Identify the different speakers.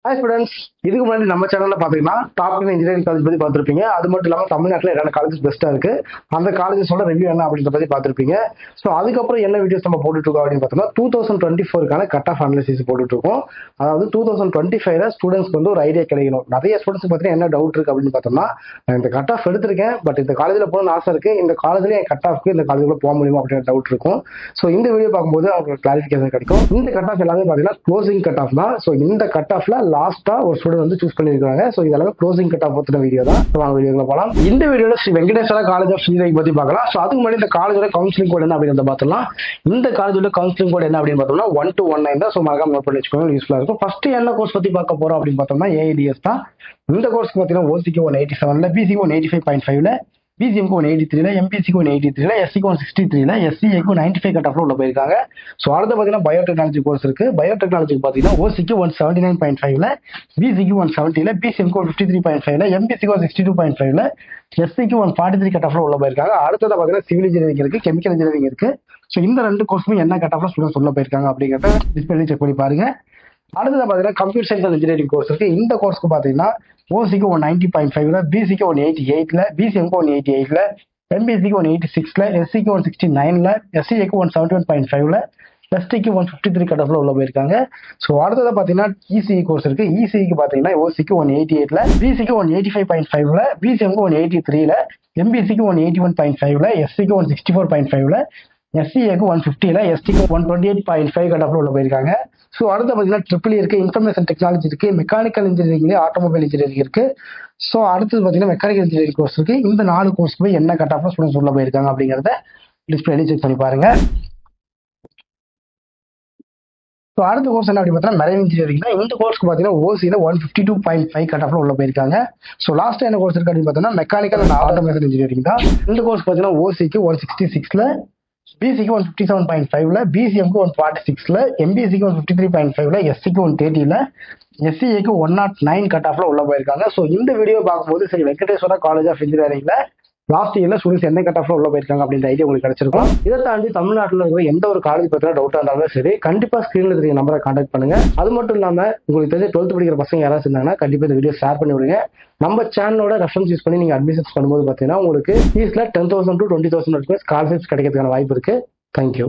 Speaker 1: Hi students, இதுக்கு முன்னாடி நம்ம சேனல்ல பாத்தீங்கன்னா டாப் 10 இன்ஜினியரிங் காலேஜ் பத்தி பார்த்திருப்பீங்க. அது மட்டும் இல்லாம தமிழ்நாட்டில் என்னென்ன காலேஜ் பெஸ்டா இருக்கு, அந்த காலேஜஸோட ரிவ்யூ என்ன அப்படின்ற பத்தி பார்த்திருப்பீங்க. ஸோ அதுக்கப்புறம் என்ன வீடியோஸ் நம்ம போட்டுட்டு இருக்கோம் அப்படின்னு பார்த்தோம்னா 2024க்கான கட் ஆஃப் அனாலிசிஸ் போட்டுட்டு இருக்கோம். அதாவது 2025ல ஸ்டூடெண்ட்ஸ்க்கு வந்து ஒரு ஐடியா கிடைக்கணும். நிறைய ஸ்டூடெண்ட்ஸ் பார்த்தீங்கன்னா என்ன டவுட் இருக்கு அப்படின்னு பார்த்தோம்னா, நான் இந்த கட் ஆஃப் எடுத்திருக்கேன், பட் இந்த காலேஜ்ல போகணும்னு ஆசை இருக்கு, இந்த காலேஜ்ல என் கட் ஆஃப்க்கு இந்த காலேஜ்ல போக முடியுமா அப்படின்ற டவுட் இருக்கும். ஸோ இந்த வீடியோ பார்க்கும்போது அவங்களுக்கு கிளாரிஃபிகேஷன் கிடைக்கும். இந்த கட் ஆஃப் எல்லாமே பார்த்தீங்கன்னா க்ளோசிங் கட் ஆஃப் தான். ஸோ இந்த கட் ஆஃப்ல லாஸ்டா ஒரு ஸ்டூடெண்ட் வந்து சூஸ் பண்ணிருக்காங்க. ஸோ இதெல்லாம் க்ளோசிங் கட் ஆஃப் பத்தின வீடியோ தான். வாங்க வீடியோல போகலாம். இந்த வீடியோல Sri Venkateswara college of engineering பத்தி பார்க்கலாம். ஸோ அதுக்கு முன்னாடி இந்த காலேஜோட கவுன்சிலிங் கோட் என்ன அப்படின்னு பார்த்தலாம். இந்த காலேஜோட கவுன்சிலிங் கோட் என்ன அப்படின்னு பார்த்தோம்னா 1219 தான். ஸோ மறக்காம நோட் பண்ணி வச்சுக்கோங்க, யூஸ்ஃபுல்லா இருக்கும். ஃபர்ஸ்ட் என்ன கோர்ஸ் பத்தி பார்க்க போறோம் அப்படின்னு பார்த்தோம்னா ஏஐடிஎஸ் தான். இந்த கோர்ஸ்க்கு பார்த்தீங்கன்னா ஓசிக்கு 187ல, பிசிக்கு 185.5ல, பிசிஎம்க்கு 183ல, எம்பிசிக்கு 183ல, எஸ்சிக்கு 163ல, எஸ்சிஏக்கு 95 கட் ஆஃப்ல உள்ள போயிருக்காங்க. ஸோ அடுத்து பார்த்தீங்கன்னா பயோடெக்னாலஜி கோர்ஸ் இருக்கு. பயோடெக்னாலஜிக்கு பார்த்தீங்கன்னா ஓசிக்கு 179.5ல, பிசிக்கு 170ல, பிசிஎம்க்கு 53.5ல, எம்பிசிக்கு 62.5ல, எஸ்சிக்கு 143 கட் ஆஃப்ல உள்ள போயிருக்காங்க. அடுத்தது பார்த்தீங்கன்னா சிவில் இன்ஜினியரிங் இருக்கு, கெமிக்கல் இன்ஜினியரிங் இருக்கு. ஸோ இந்த ரெண்டு கோர்ஸுமே என்ன கட் ஆஃப்ல ஸ்டூடெண்ட்ஸ் உள்ள போயிருக்காங்க அப்படிங்கிறத டிஸ்பிளே செக் பண்ணி பாருங்க. அடுத்தது பார்த்தீங்கன்னா computer science and engineering course இருக்கு. இந்த கோர்ஸ்க்கு பார்த்தீங்கன்னா ஓசிக்கு 190.5ல, பிசிக்கு 188ல, பிசிஎம்க்கு 188ல, எம்பிசிக்கு 186ல, எஸ்சிக்கு 169ல, எஸ்சிஏக்கு 171.5ல, எஸ்டிக்கு 153 கட் ஆஃப்ல உள்ள போயிருக்காங்க. ஸோ அடுத்தது பார்த்தீங்கன்னா இசிஇ கோர்ஸ் இருக்கு. இசிஇக்கு பார்த்தீங்கன்னா ஓசிக்கு 188ல, பிசிக்கு 185.5ல, பிசிஎம்க்கு 183ல, எம்பிசிக்கு 181.5ல, எஸ்சிக்கு 164.5ல, எஸ்சிஏக்கு 150ல, எஸ்டிக்கு 128.5 கட் ஆஃப்ல உள்ள போயிருக்காங்க. ஸோ அடுத்து பார்த்தீங்கன்னா ட்ரிபிள் இருக்கு, இன்ஃபர்மேஷன் டெக்னாலஜி இருக்கு, மெக்கானிக்கல் இன்ஜினியரிங்ல, ஆட்டோமொபைல் இன்ஜினியரிங் இருக்கு. ஸோ அடுத்தது பார்த்தீங்கன்னா மெக்கானிக்கல் இன்ஜினியரிங் கோர்ஸ் இருக்கு. இந்த 4 கோர்ஸ் போய் என்ன கட் ஆஃப்ல ஸ்டூடெண்ட்ஸ் உள்ள போயிருக்காங்க அப்படிங்கிறத டிஸ்பிளே செக் பண்ணி பாருங்க. ஸோ அடுத்த கோர்ஸ் என்ன அப்படின்னு பார்த்தீங்கன்னா மெரைன் இன்ஜினியரிங் தான். இந்த கோர்ஸ்க்கு பார்த்தீங்கன்னா ஓசியில் 152.5 கட் ஆஃப்ல உள்ள போயிருக்காங்க. ஸோ லாஸ்ட் என்ன கோர்ஸ் இருக்கு அப்படின்னு பார்த்தீங்கன்னா மெக்கானிக்கல் அண்ட் ஆட்டோமேஷன் இன்ஜினியரிங் தான். இந்த கோர்ஸ் பார்த்தீங்கன்னா ஓசிக்கு 166ல, பிசிக்கு 157.5ல, பிசிஎம்க்கு 146ல, எம்பிசிக்கு 153.5ல, எஸ்சிக்கு 130ல, எஸ்சிஏக்கு 109 கட் ஆஃப்ல உள்ள போயிருக்காங்க. ஸோ இந்த வீடியோ பார்க்கும்போது சரி வெங்கடேஸ்வரா காலேஜ் ஆஃப் இன்ஜினியரிங்ல லாஸ்ட் இயர்ல ஸ்டூடெண்ட்ஸ் என்ன கட் ஆஃப்ல உள்ள போயிருக்காங்க அப்படின்ற ஐடியா உங்களுக்கு கிடைச்சிருக்கும். இதை தாண்டி தமிழ்நாட்டில் இருக்கிற எந்த ஒரு காலேஜ் பத்தின டவுட்டா இருந்தாலும் சரி, கண்டிப்பா ஸ்கிரீன்ல தெரிய நம்பரை கான்டாக்ட் பண்ணுங்க. அது மட்டும் இல்லாம உங்களுக்கு தெரிஞ்ச 12th படிக்கிற பசங்க யாராவது இருந்தாங்கன்னா கண்டிப்பா இந்த வீடியோ ஷேர் பண்ணி விடுங்க. நம்ம சேனலோட ரெஃபரன்ஸ் யூஸ் பண்ணி நீங்க அட்மிஷன்ஸ் பண்ணும்போது பாத்தீங்கன்னா உங்களுக்கு ஃபீஸ்ல 10,000 to 20,000 வரைக்கும் ஸ்காலர்ஷிப்ஸ் கிடைக்கிறதுக்கான வாய்ப்பு இருக்கு. தேங்க்யூ.